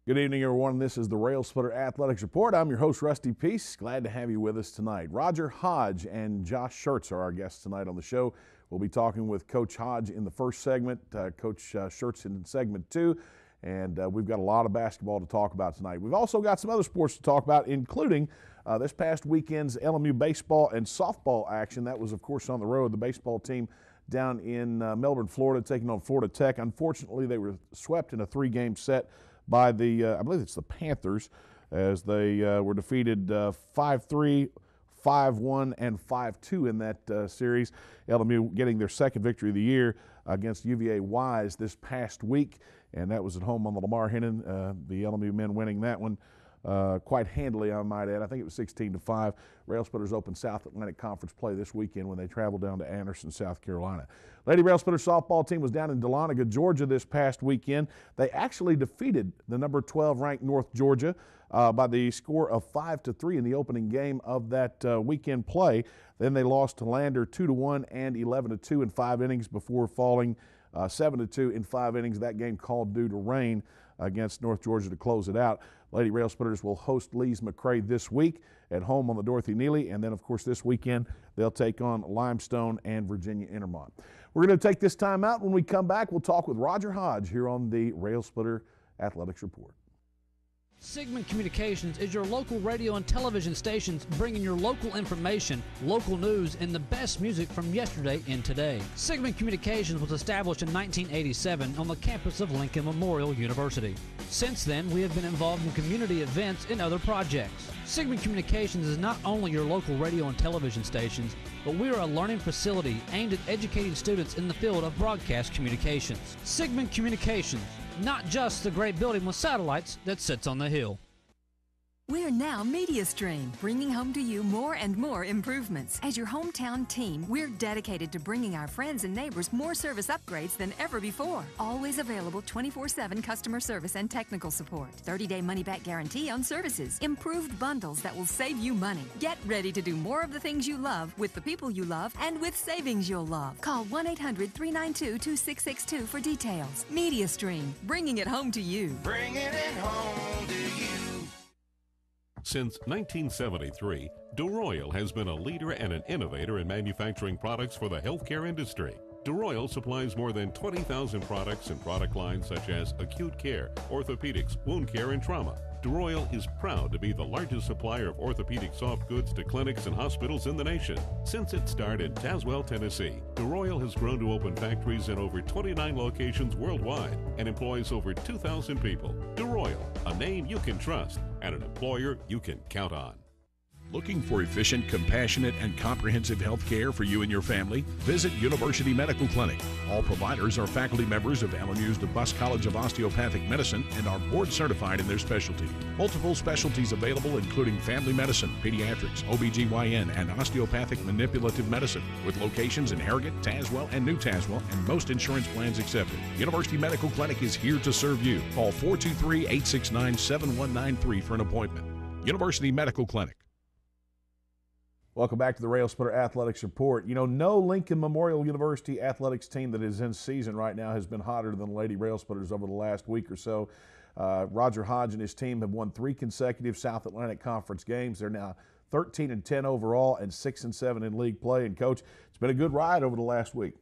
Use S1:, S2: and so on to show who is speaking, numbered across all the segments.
S1: Good evening, everyone. This is the Railsplitter Athletics Report. I'm your host, Rusty Peace. Glad to have you with us tonight. Roger Hodge and Josh Schertz are our guests tonight on the show. We'll be talking with Coach Hodge in the first segment, Coach Schertz in segment 2, and we've got a lot of basketball to talk about tonight. We've also got some other sports to talk about, including this past weekend's LMU baseball and softball action. That was, of course, on the road. The baseball team down in Melbourne, Florida, taking on Florida Tech. Unfortunately, they were swept in a 3-game set by the, I believe it's the Panthers, as they were defeated 5-3, 5-1, and 5-2 in that series. LMU getting their second victory of the year against UVA Wise this past week, and that was at home on the Lamar Hennon. The LMU men winning that one quite handily, I might add. I think it was 16-5. Railsplitters open South Atlantic Conference play this weekend when they travel down to Anderson, South Carolina. Lady Railsplitter softball team was down in Dahlonega, Georgia this past weekend. They actually defeated the number 12 ranked North Georgia by the score of 5-3 in the opening game of that weekend play. Then they lost to Lander 2-1 and 11-2 in 5 innings before falling 7-2 in 5 innings. That game called due to rain against North Georgia to close it out. Lady Railsplitters will host Lees McRae this week at home on the Dorothy Neely, and then, of course, this weekend they'll take on Limestone and Virginia Intermont. We're going to take this time out. When we come back, we'll talk with Roger Hodge here on the Railsplitter Athletics Report.
S2: Sigmund Communications is your local radio and television stations bringing your local information, local news, and the best music from yesterday and today. Sigmund Communications was established in 1987 on the campus of Lincoln Memorial University. Since then, we have been involved in community events and other projects. Sigmund Communications is not only your local radio and television stations, but we are a learning facility aimed at educating students in the field of broadcast communications. Sigmund Communications, not just the great building with satellites that sits on the hill.
S3: We're now MediaStream, bringing home to you more and more improvements. As your hometown team, we're dedicated to bringing our friends and neighbors more service upgrades than ever before. Always available 24/7 customer service and technical support. 30-day money-back guarantee on services. Improved bundles that will save you money. Get ready to do more of the things you love with the people you love and with savings you'll love. Call 1-800-392-2662 for details. MediaStream, bringing it home to you.
S4: Bringing it home to you.
S5: Since 1973, DeRoyal has been a leader and an innovator in manufacturing products for the healthcare industry. DeRoyal supplies more than 20,000 products and product lines such as acute care, orthopedics, wound care, and trauma. DeRoyal is proud to be the largest supplier of orthopedic soft goods to clinics and hospitals in the nation. Since its start in Tazewell, Tennessee, DeRoyal has grown to open factories in over 29 locations worldwide and employs over 2,000 people. DeRoyal, a name you can trust and an employer you can count on.
S6: Looking for efficient, compassionate, and comprehensive health care for you and your family? Visit University Medical Clinic. All providers are faculty members of LMU's DeBus College of Osteopathic Medicine and are board certified in their specialty. Multiple specialties available including family medicine, pediatrics, OBGYN, and osteopathic manipulative medicine, with locations in Harrogate, Tazewell, and New Tazewell, and most insurance plans accepted. University Medical Clinic is here to serve you. Call 423-869-7193 for an appointment. University Medical Clinic.
S1: Welcome back to the Railsplitter Athletics Report. You know, no Lincoln Memorial University athletics team that is in season right now has been hotter than the Lady Railsplitters over the last week or so. Roger Hodge and his team have won 3 consecutive South Atlantic Conference games. They're now 13-10 overall and 6-7 in league play. And, Coach, it's been a good ride over the last week.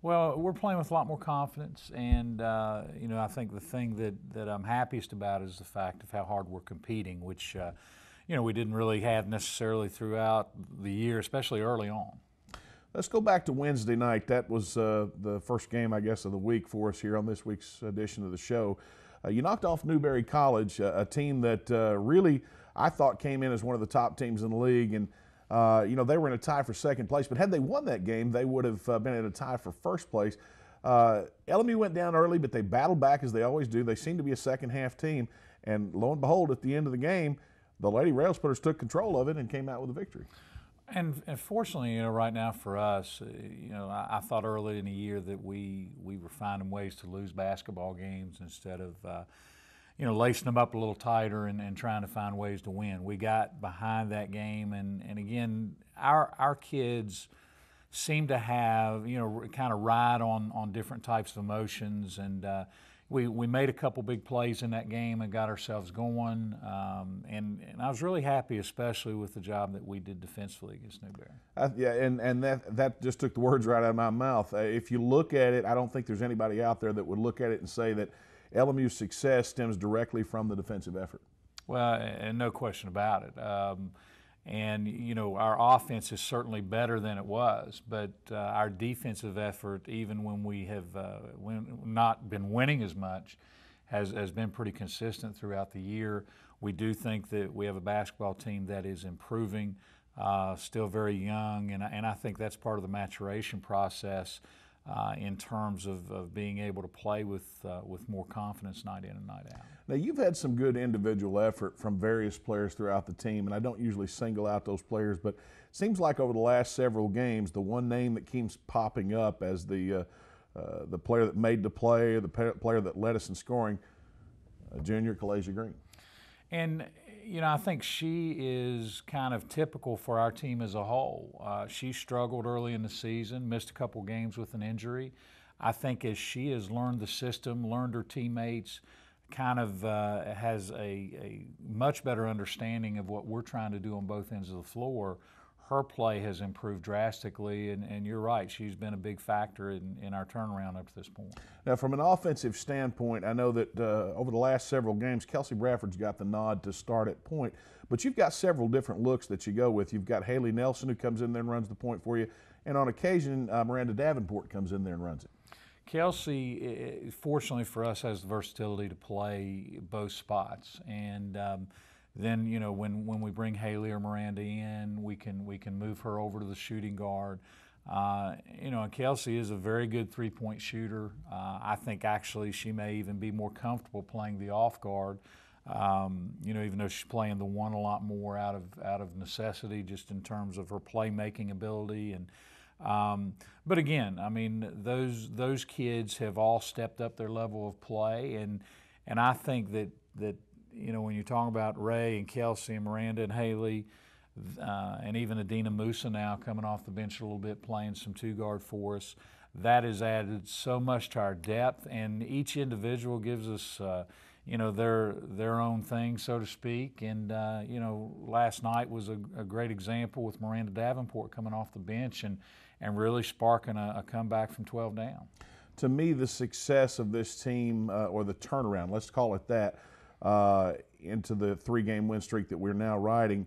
S7: Well, we're playing with a lot more confidence, and you know, I think the thing that I'm happiest about is the fact of how hard we're competing, which you know, we didn't really have necessarily throughout the year, especially early on.
S1: Let's go back to Wednesday night. That was the first game, I guess, of the week for us here on this week's edition of the show. You knocked off Newberry College, a team that really I thought came in as one of the top teams in the league, and you know, they were in a tie for second place, but had they won that game, they would have been in a tie for first place. LMU went down early, but they battled back as they always do. They seem to be a second-half team, and lo and behold, at the end of the game, the Lady Railsplitters took control of it and came out with a victory.
S7: And fortunately, you know, right now for us, you know, I thought early in the year that we were finding ways to lose basketball games instead of, you know, lacing them up a little tighter and trying to find ways to win. We got behind that game, and again, our kids seem to have, you know, kind of ride on different types of emotions, and we made a couple big plays in that game and got ourselves going, and I was really happy, especially with the job that we did defensively against Newberry.
S1: Yeah, and that just took the words right out of my mouth. If you look at it, I don't think there's anybody out there that would look at it and say that LMU's success stems directly from the defensive effort.
S7: Well, and no question about it. And, you know, our offense is certainly better than it was, but our defensive effort, even when we have not been winning as much, has been pretty consistent throughout the year. We do think that we have a basketball team that is improving, still very young, and I think that's part of the maturation process in terms of being able to play with more confidence night in and night out.
S1: Now, you've had some good individual effort from various players throughout the team, and I don't usually single out those players, but it seems like over the last several games, the one name that keeps popping up as the player that made the play, or the player that led us in scoring, junior Kalasia Green.
S7: And, you know, I think she is kind of typical for our team as a whole. She struggled early in the season, missed a couple games with an injury. I think as she has learned the system, learned her teammates, kind of has a much better understanding of what we're trying to do on both ends of the floor, her play has improved drastically, and you're right, she's been a big factor in our turnaround up to this point.
S1: Now, from an offensive standpoint, I know that over the last several games, Kelsey Bradford's got the nod to start at point, but you've got several different looks that you go with. You've got Haley Nelson, who comes in there and runs the point for you, and on occasion, Miranda Davenport comes in there and runs it.
S7: Kelsey, fortunately for us, has the versatility to play both spots, and then, you know, when we bring Haley or Miranda in, we can move her over to the shooting guard. You know, and Kelsey is a very good three-point shooter. I think actually she may even be more comfortable playing the off guard. You know, even though she's playing the one a lot more out of necessity, just in terms of her playmaking ability. And but again, I mean, those kids have all stepped up their level of play, and I think that you know, when you're talking about Ray and Kelsey and Miranda and Haley, and even Adina Musa now coming off the bench a little bit, playing some two-guard for us, that has added so much to our depth, and each individual gives us, you know, their own thing, so to speak. And, you know, last night was a great example with Miranda Davenport coming off the bench and really sparking a comeback from 12 down.
S1: To me, the success of this team, or the turnaround, let's call it that, into the three-game win streak that we're now riding,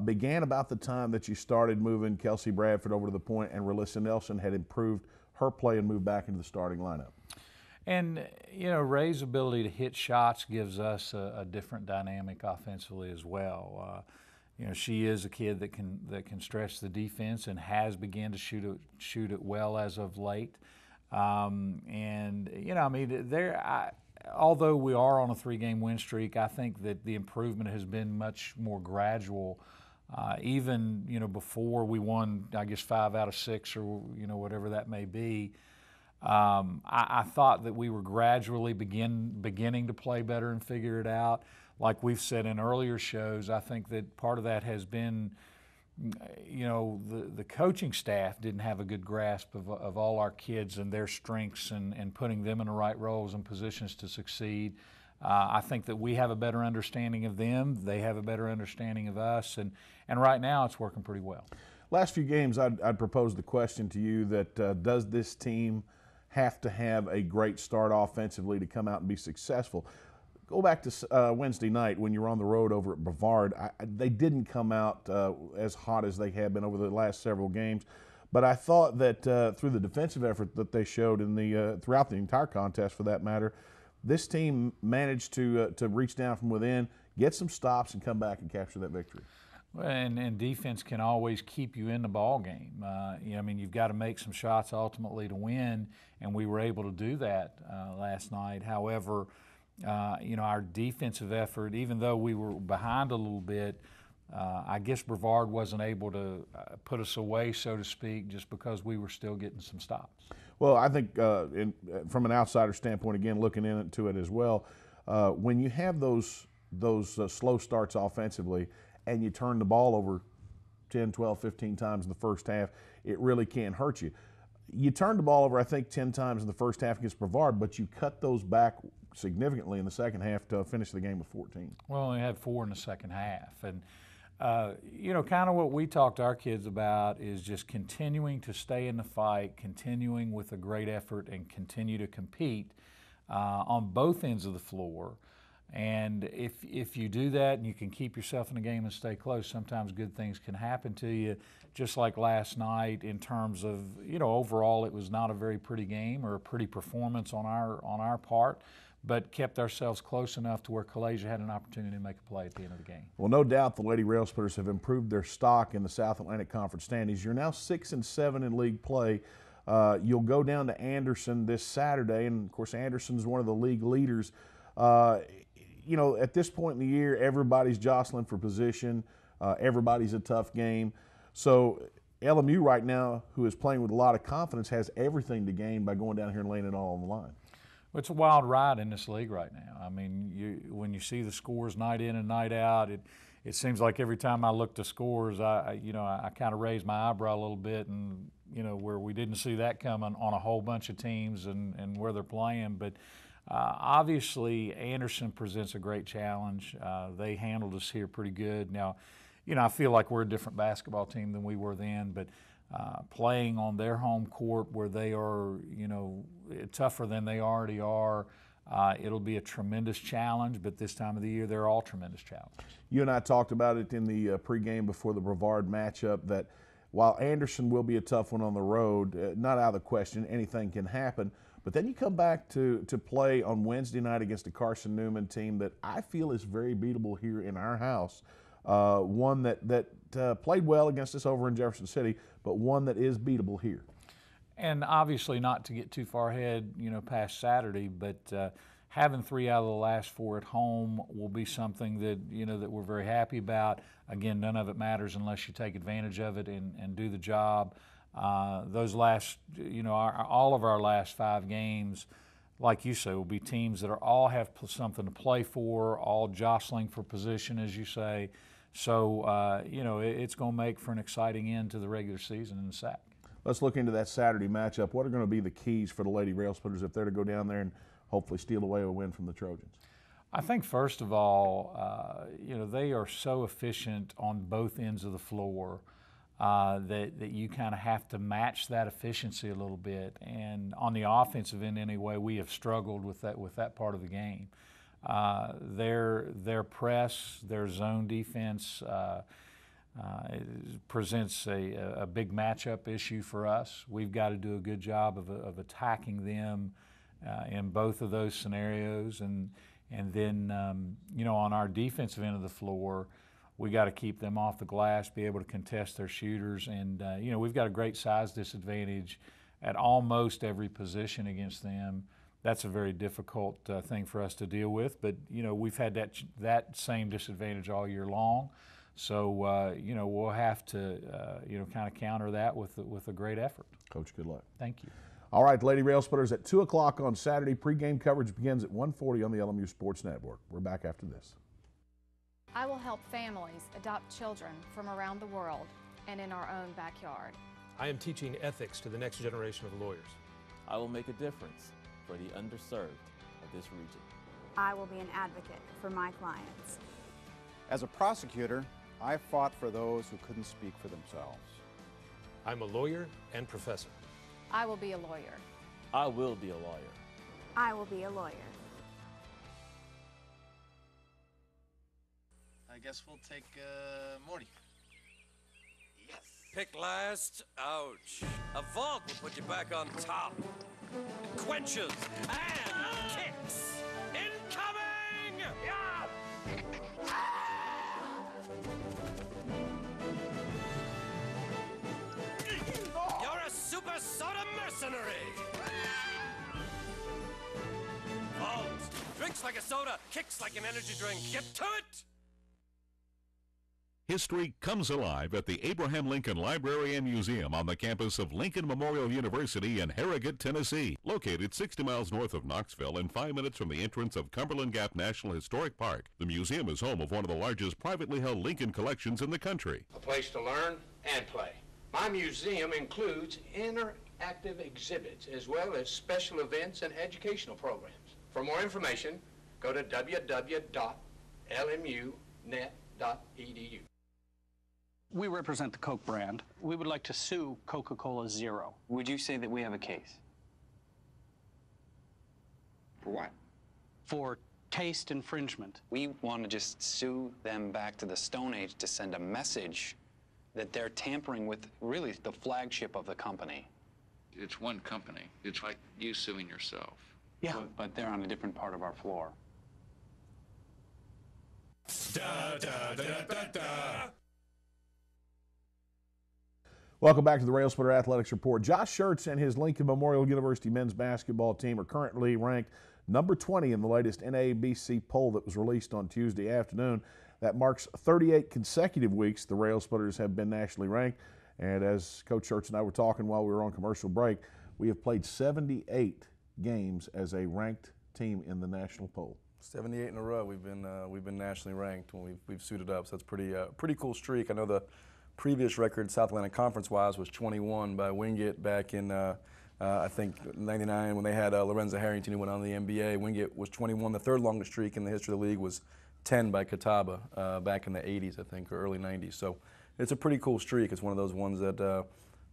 S1: began about the time that you started moving Kelsey Bradford over to the point and Relissa Nelson had improved her play and moved back into the starting lineup.
S7: And, you know, Ray's ability to hit shots gives us a different dynamic offensively as well. You know, she is a kid that can stretch the defense and has begun to shoot it well as of late. And, you know, I mean, although we are on a three-game win streak, I think that the improvement has been much more gradual. Even, you know, before we won, I guess 5 out of 6 or, you know, whatever that may be, I thought that we were gradually beginning to play better and figure it out. Like we've said in earlier shows, I think that part of that has been, you know, the coaching staff didn't have a good grasp of all our kids and their strengths and putting them in the right roles and positions to succeed. I think that we have a better understanding of them. They have a better understanding of us, and right now it's working pretty well.
S1: Last few games, I'd propose the question to you that does this team have to have a great start offensively to come out and be successful? Go back to Wednesday night when you were on the road over at Brevard. They didn't come out as hot as they have been over the last several games, but I thought that through the defensive effort that they showed in throughout the entire contest, for that matter, this team managed to reach down from within, get some stops, and come back and capture that victory.
S7: And defense can always keep you in the ball game. You know, I mean, you've got to make some shots ultimately to win, and we were able to do that last night. However, you know, our defensive effort, even though we were behind a little bit, I guess Brevard wasn't able to put us away, so to speak, just because we were still getting some stops.
S1: Well, I think from an outsider standpoint, again, looking into it as well, when you have those slow starts offensively and you turn the ball over 10, 12, 15 times in the first half, it really can hurt you. You turned the ball over, I think, 10 times in the first half against Brevard, but you cut those back significantly in the second half to finish the game with 14.
S7: Well, they had 4 in the second half. And, kind of what we talk to our kids about is just continuing to stay in the fight, continuing with a great effort, and continue to compete on both ends of the floor. And if you do that and you can keep yourself in the game and stay close, sometimes good things can happen to you. Just like last night, in terms of, overall it was not a very pretty game or a pretty performance on our part, but kept ourselves close enough to where Kalasia had an opportunity to make a play at the end of the game.
S1: Well, no doubt the Lady Railsplitters have improved their stock in the South Atlantic Conference standings. You're now 6-7 in league play. You'll go down to Anderson this Saturday, and of course Anderson's one of the league leaders. At this point in the year, everybody's jostling for position. Everybody's a tough game. So LMU right now, who is playing with a lot of confidence, has everything to gain by going down here and laying it all on the line.
S7: Well, it's a wild ride in this league right now. I mean, when you see the scores night in and night out, it seems like every time I look to scores, I kind of raise my eyebrow a little bit, and where we didn't see that coming on a whole bunch of teams and where they're playing. But obviously, Anderson presents a great challenge. They handled us here pretty good. Now, I feel like we're a different basketball team than we were then, but playing on their home court where they are, tougher than they already are, it'll be a tremendous challenge, but this time of the year, they're all tremendous challenges.
S1: You and I talked about it in the pregame before the Brevard matchup that while Anderson will be a tough one on the road, not out of the question, anything can happen. But then you come back to play on Wednesday night against a Carson Newman team that I feel is very beatable here in our house. One that played well against us over in Jefferson City, but one that is beatable here.
S7: And obviously not to get too far ahead, past Saturday, but having 3 out of the last 4 at home will be something that, that we're very happy about. Again, none of it matters unless you take advantage of it and do the job. Those last, all of our last 5 games, like you say, will be teams that all have something to play for, all jostling for position, as you say. So, it's going to make for an exciting end to the regular season in the SAC.
S1: Let's look into that Saturday matchup. What are going to be the keys for the Lady Railsplitters if they're to go down there and hopefully steal away a win from the Trojans?
S7: I think, first of all, they are so efficient on both ends of the floor that you kind of have to match that efficiency a little bit. And on the offensive end anyway, we have struggled with that part of the game. Their press, their zone defense presents a big matchup issue for us. We've got to do a good job of attacking them in both of those scenarios. And then, on our defensive end of the floor, we got to keep them off the glass, be able to contest their shooters. And, we've got a great size disadvantage at almost every position against them. That's a very difficult thing for us to deal with. But, we've had that same disadvantage all year long. So, we'll have to, kind of counter that with a great effort.
S1: Coach, good luck.
S7: Thank you.
S1: All right, Lady Railsplitters at 2 o'clock on Saturday. Pregame coverage begins at 1:40 on the LMU Sports Network. We're back after this.
S8: I will help families adopt children from around the world and in our own backyard.
S9: I am teaching ethics to the next generation of lawyers.
S10: I will make a difference for the underserved of this region.
S11: I will be an advocate for my clients.
S12: As a prosecutor, I fought for those who couldn't speak for themselves.
S9: I'm a lawyer and professor.
S8: I will be a lawyer.
S10: I will be a lawyer.
S11: I will be a lawyer.
S4: I guess we'll take Morty. Yes.
S13: Pick last. Ouch. A vault will put you back on top. It quenches and kicks. Incoming! Yeah! You're a super soda mercenary! Vault. Drinks like a soda, kicks like an energy drink. Get to it!
S5: History comes alive at the Abraham Lincoln Library and Museum on the campus of Lincoln Memorial University in Harrogate, Tennessee. Located 60 miles north of Knoxville and 5 minutes from the entrance of Cumberland Gap National Historic Park, the museum is home of one of the largest privately held Lincoln collections in the country.
S14: A place to learn and play. My museum includes interactive active exhibits, as well as special events and educational programs. For more information, go to www.lmunet.edu.
S15: We represent the Coke brand. We would like to sue Coca-Cola Zero.
S16: Would you say that we have a case? For what?
S15: For taste infringement.
S16: We want to just sue them back to the Stone Age to send a message that they're tampering with really the flagship of the company.
S17: It's one company. It's like you suing yourself.
S15: Yeah.
S16: But they're on a different part of our floor.
S5: Da, da, da, da, da.
S1: Welcome back to the Railsplitter Athletics Report. Josh Schertz and his Lincoln Memorial University men's basketball team are currently ranked number 20 in the latest NABC poll that was released on Tuesday afternoon. That marks 38 consecutive weeks the Railsplitters have been nationally ranked. And as Coach Schertz and I were talking while we were on commercial break, we have played 78 games as a ranked team in the national poll.
S18: 78 in a row. We've been nationally ranked when we've suited up. So that's pretty cool streak. I know the previous record South Atlantic Conference-wise was 21 by Wingate back in I think 99 when they had Lorenzo Harrington who went on to the NBA. Wingate was 21. The third longest streak in the history of the league was 10 by Catawba back in the 80s, I think, or early 90s. So it's a pretty cool streak. It's one of those ones that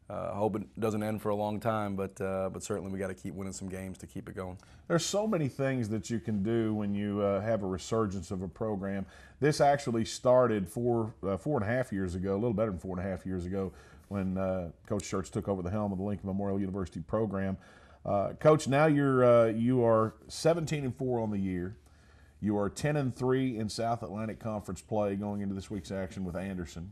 S18: I hope it doesn't end for a long time, but certainly we got to keep winning some games to keep it going.
S1: There's so many things that you can do when you have a resurgence of a program. This actually started 4.5 years ago, a little better than 4.5 years ago, when Coach Schertz took over the helm of the Lincoln Memorial University program. Coach, now you are 17-4 on the year. You are 10-3 in South Atlantic Conference play going into this week's action with Anderson.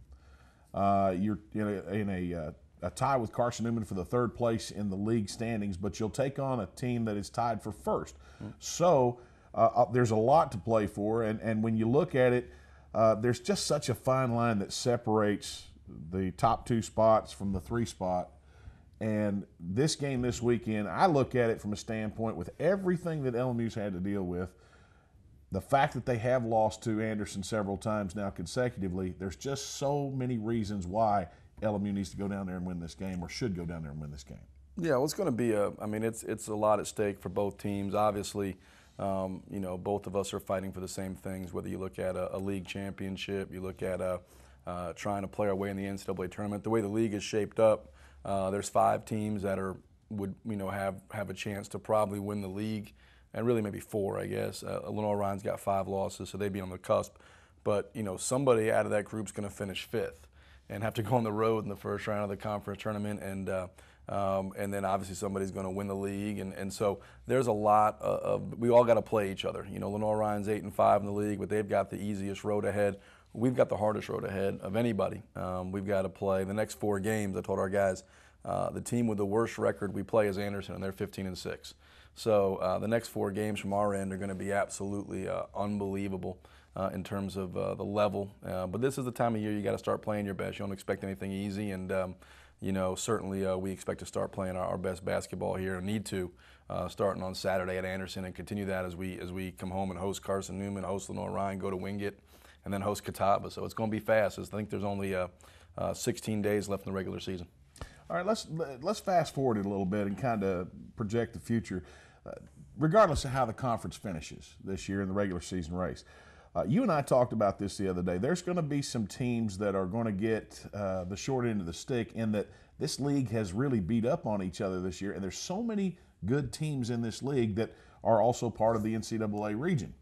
S1: You're in a tie with Carson Newman for the third place in the league standings, but you'll take on a team that is tied for first. So there's a lot to play for, and when you look at it, there's just such a fine line that separates the top two spots from the 3 spot. And this game this weekend, I look at it from a standpoint with everything that LMU's had to deal with, the fact that they have lost to Anderson several times now consecutively, there's just so many reasons why LMU needs to go down there and win this game, or should go down there and win this game.
S18: Yeah, well, it's going to be it's a lot at stake for both teams. Obviously, both of us are fighting for the same things, whether you look at a league championship, you look at trying to play our way in the NCAA tournament. The way the league is shaped up, there's 5 teams that would have a chance to probably win the league, and really maybe 4, I guess. Lenore Ryan's got 5 losses, so they'd be on the cusp. But somebody out of that group's going to finish 5th and have to go on the road in the first round of the conference tournament, and then obviously somebody's going to win the league, and so there's a lot of we all got to play each other. Lenore Ryan's 8-5 in the league, but they've got the easiest road ahead. We've got the hardest road ahead of anybody. We've got to play the next 4 games. I told our guys the team with the worst record we play is Anderson, and they're 15-6. So the next 4 games from our end are going to be absolutely unbelievable in terms of the level. But this is the time of year you got to start playing your best. You don't expect anything easy, and certainly we expect to start playing our best basketball here, and need to starting on Saturday at Anderson, and continue that as we come home and host Carson Newman, host Lenore Ryan, go to Wingate, and then host Catawba. So it's going to be fast. I think there's only 16 days left in the regular season.
S1: All right, let's fast forward it a little bit and kind of project the future. Regardless of how the conference finishes this year in the regular season race, you and I talked about this the other day. There's going to be some teams that are going to get the short end of the stick, in that this league has really beat up on each other this year, and there's so many good teams in this league that are also part of the NCAA region.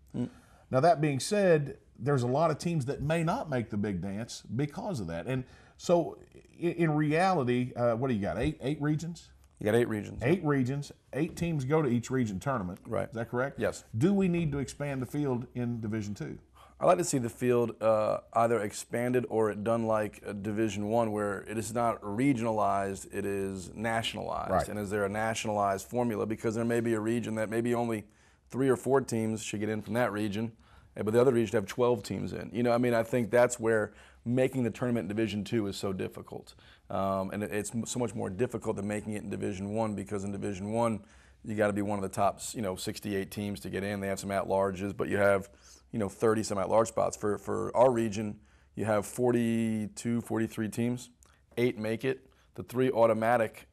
S1: Now, that being said, there's a lot of teams that may not make the big dance because of that. And so in reality, what do you got, eight regions?
S18: You got 8 regions.
S1: 8 regions. 8 teams go to each region tournament.
S18: Right.
S1: Is that correct?
S18: Yes.
S1: Do we need to expand the field in Division II?
S18: I'd like to see the field either expanded or done like Division I, where it is not regionalized, it is nationalized.
S1: Right.
S18: And is there a nationalized formula? Because there may be a region that maybe only 3 or 4 teams should get in from that region, but the other region have 12 teams in. I think that's where making the tournament in Division II is so difficult. And it's so much more difficult than making it in Division I, because in Division I, you got to be one of the top 68 teams to get in. They have some at-larges, but you have 30 some at-large spots. For our region, you have 42, 43 teams. 8 make it. The 3 automatic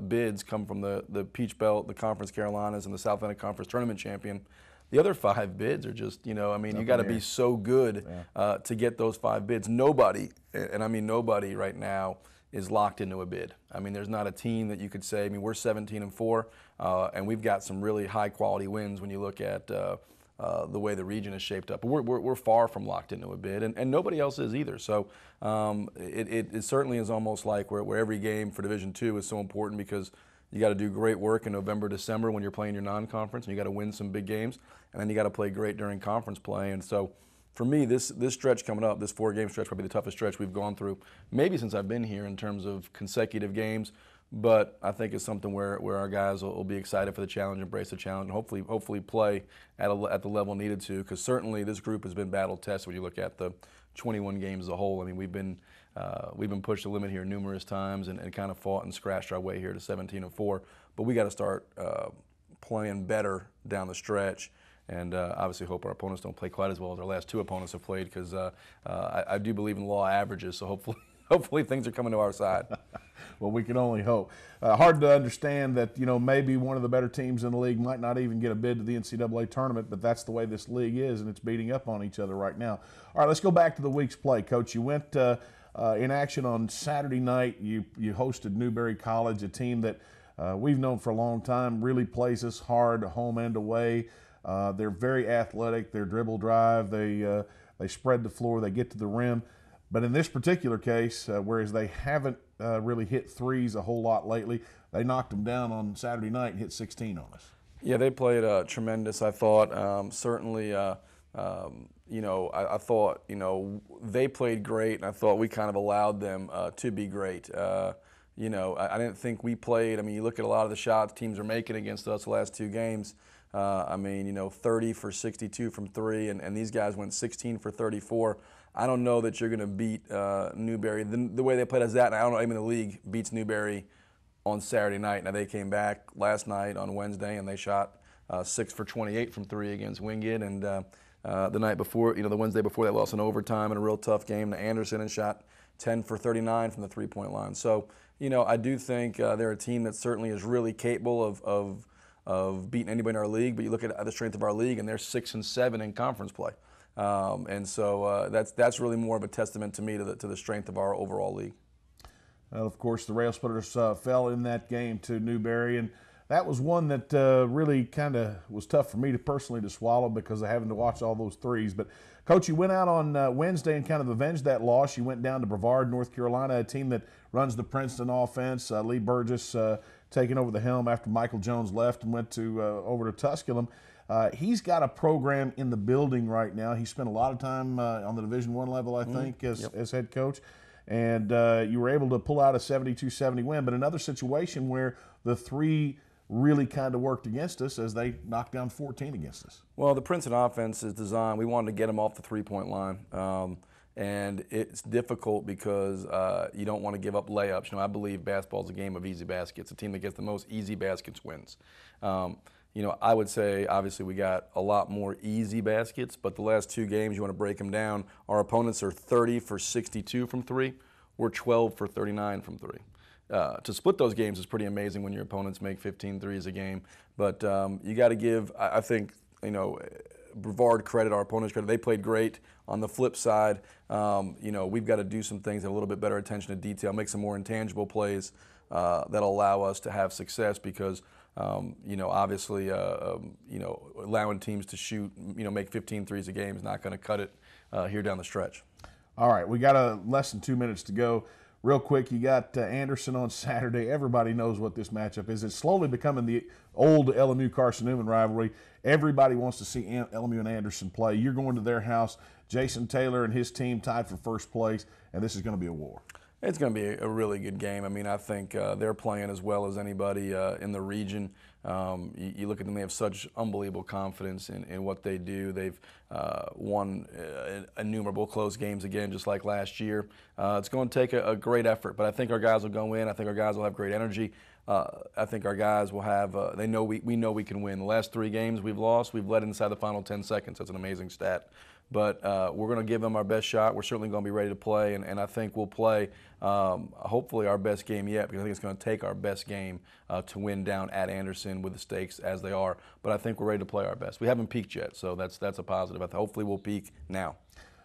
S18: bids come from the Peach Belt, the Conference Carolinas, and the South Atlantic Conference tournament champion. The other 5 bids are just, you know, I mean, you got to be so good to get those 5 bids. Nobody, and I mean nobody right now, is locked into a bid. I mean, there's not a team that you could say, I mean, we're 17-4, and we've got some really high quality wins when you look at the way the region is shaped up. But we're far from locked into a bid, and nobody else is either. So it certainly is almost like where every game for Division II is so important, because you got to do great work in November, December when you're playing your non-conference, and you got to win some big games, and then you got to play great during conference play. And so for me, this stretch coming up, this 4-game stretch, probably the toughest stretch we've gone through, maybe since I've been here in terms of consecutive games. But I think it's something where our guys will be excited for the challenge, embrace the challenge, and hopefully play at the level needed to. Because certainly this group has been battle tested when you look at the 21 games as a whole. I mean, we've been pushed the limit here numerous times and kind of fought and scratched our way here to 17-4. But we got to start playing better down the stretch. And obviously hope our opponents don't play quite as well as our last 2 opponents have played, because I do believe in the law of averages. So hopefully things are coming to our side.
S1: Well, we can only hope. Hard to understand that, you know, maybe one of the better teams in the league might not even get a bid to the NCAA tournament, but that's the way this league is, and it's beating up on each other right now. All right, let's go back to the week's play. Coach, you went in action on Saturday night. You hosted Newberry College, a team that we've known for a long time, really plays us hard home and away. They're very athletic. Their dribble drive, they spread the floor, they get to the rim. But in this particular case, whereas they haven't really hit threes a whole lot lately, they knocked them down on Saturday night and hit 16 on us.
S18: Yeah, they played tremendous, I thought. Certainly, you know, I thought, you know, they played great, and I thought we kind of allowed them to be great. You know, I didn't think we played. I mean, you look at a lot of the shots teams are making against us the last 2 games. I mean, you know, 30 for 62 from 3, and these guys went 16 for 34. I don't know that you're going to beat Newberry the way they played us that. And I don't know even the league beats Newberry on Saturday night. Now, they came back last night on Wednesday, and they shot 6 for 28 from 3 against Wingate. And the night before, you know, the Wednesday before, they lost in overtime in a real tough game to Anderson and shot 10 for 39 from the 3-point line. So, you know, I do think they're a team that certainly is really capable of beating anybody in our league. But you look at the strength of our league, and they're 6-7 in conference play. And so that's really more of a testament to me to the strength of our overall league.
S1: Well, of course, the Railsplitters fell in that game to Newberry, and that was one that really kind of was tough for me to personally to swallow because of having to watch all those threes. But, Coach, you went out on Wednesday and kind of avenged that loss. You went down to Brevard, North Carolina, a team that runs the Princeton offense. Lee Burgess taking over the helm after Michael Jones left and went to over to Tusculum. He's got a program in the building right now. He spent a lot of time on the Division I level, I think, as head coach. And you were able to pull out a 72-70 win. But another situation where the 3 really kind of worked against us as they knocked down 14 against us.
S18: Well, the Princeton offense is designed, we wanted to get them off the 3-point line. And it's difficult because you don't want to give up layups. You know, I believe basketball is a game of easy baskets. A team that gets the most easy baskets wins. You know, I would say, obviously, we got a lot more easy baskets, but the last 2 games, you want to break them down. Our opponents are 30 for 62 from 3. We're 12 for 39 from 3. To split those games is pretty amazing when your opponents make 15 threes a game. But you got to give, I think, you know, Brevard credit, our opponents credit. They played great. On the flip side, you know, we've got to do some things, have a little bit better attention to detail, make some more intangible plays that'll allow us to have success because, you know, obviously, you know, allowing teams to shoot, you know, make 15 threes a game is not going to cut it here down the stretch.
S1: All right, we got less than 2 minutes to go. Real quick, you got Anderson on Saturday. Everybody knows what this matchup is. It's slowly becoming the old LMU-Carson-Newman rivalry. Everybody wants to see LMU and Anderson play. You're going to their house. Jason Taylor and his team tied for first place, and this is going to be a war.
S18: It's going to be a really good game. I mean, I think they're playing as well as anybody in the region. You look at them, they have such unbelievable confidence in what they do. They've won innumerable close games again, just like last year. It's going to take a great effort, but I think our guys will go in. I think our guys will have great energy. I think our guys will have, we know we can win. The last 3 games we've lost, we've led inside the final 10 seconds. That's an amazing stat. But we're going to give them our best shot. We're certainly going to be ready to play, and I think we'll play hopefully our best game yet, because I think it's going to take our best game to win down at Anderson with the stakes as they are. But I think we're ready to play our best. We haven't peaked yet, so that's a positive. Hopefully we'll peak now.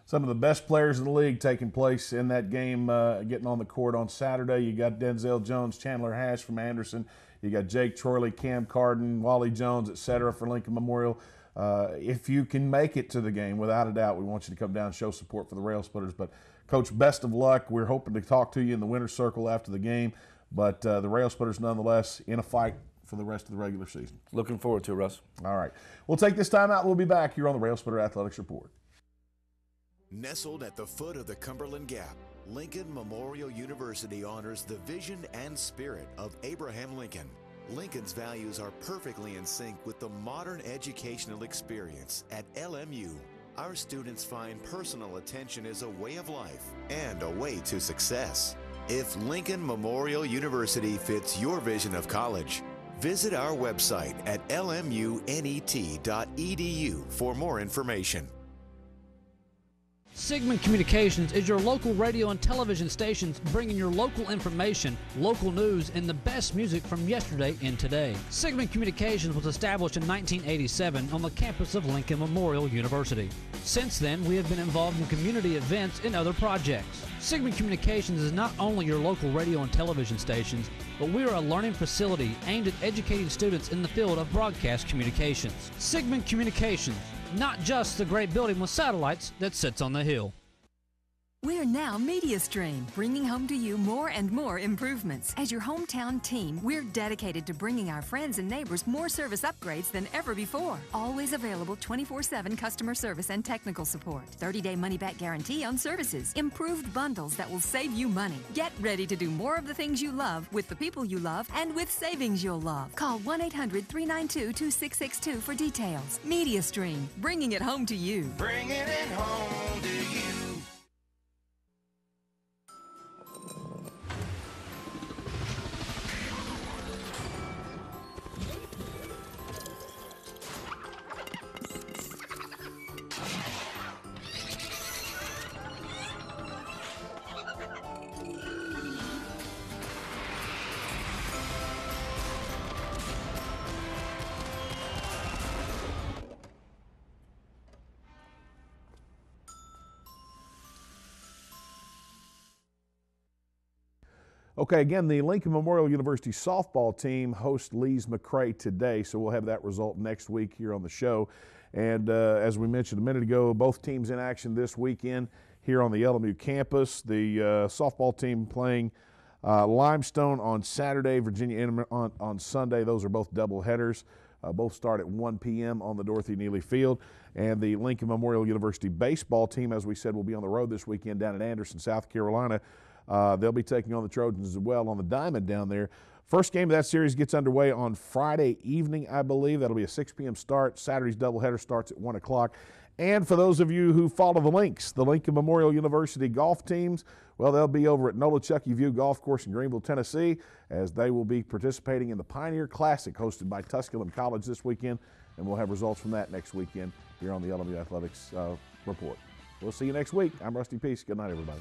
S1: Some of the best players in the league taking place in that game, getting on the court on Saturday. You got Denzel Jones, Chandler Hash from Anderson. You got Jake Chorley, Cam Carden, Wally Jones, etc. for Lincoln Memorial. If you can make it to the game, without a doubt, we want you to come down and show support for the Railsplitters. But, Coach, best of luck. We're hoping to talk to you in the winner's circle after the game. But the Railsplitters, nonetheless, in a fight for the rest of the regular season.
S18: Looking forward to it, Russ.
S1: All right. We'll take this time out. We'll be back here on the Railsplitter Athletics Report.
S19: Nestled at the foot of the Cumberland Gap, Lincoln Memorial University honors the vision and spirit of Abraham Lincoln. Lincoln's values are perfectly in sync with the modern educational experience at LMU. Our students find personal attention is a way of life and a way to success. If Lincoln Memorial University fits your vision of college, visit our website at lmunet.edu for more information.
S2: Sigmund Communications is your local radio and television stations bringing your local information, local news, and the best music from yesterday and today. Sigmund Communications was established in 1987 on the campus of Lincoln Memorial University. Since then, we have been involved in community events and other projects. Sigmund Communications is not only your local radio and television stations, but we are a learning facility aimed at educating students in the field of broadcast communications. Sigmund Communications, not just the great building with satellites that sits on the hill.
S3: We're now MediaStream, bringing home to you more and more improvements. As your hometown team, we're dedicated to bringing our friends and neighbors more service upgrades than ever before. Always available 24/7 customer service and technical support. 30-day money-back guarantee on services. Improved bundles that will save you money. Get ready to do more of the things you love with the people you love and with savings you'll love. Call 1-800-392-2662 for details. MediaStream, bringing it home to you.
S19: Bringing it home to you. Okay, again, the Lincoln Memorial University softball team hosts Lee's McRae today, so we'll have that result next week here on the show. And as we mentioned a minute ago, both teams in action this weekend here on the LMU campus. The softball team playing Limestone on Saturday, Virginia on Sunday. Those are both double headers. Both start at 1 p.m. on the Dorothy Neely Field. And the Lincoln Memorial University baseball team, as we said, will be on the road this weekend down at Anderson, South Carolina. They'll be taking on the Trojans as well on the diamond down there. First game of that series gets underway on Friday evening, I believe. That'll be a 6 p.m. start. Saturday's doubleheader starts at 1 o'clock. And for those of you who follow the Lynx, the Lincoln Memorial University golf teams, well, they'll be over at Nolichucky View Golf Course in Greenville, Tennessee, as they will be participating in the Pioneer Classic hosted by Tusculum College this weekend. And we'll have results from that next weekend here on the LMU Athletics Report. We'll see you next week. I'm Rusty Peace. Good night, everybody.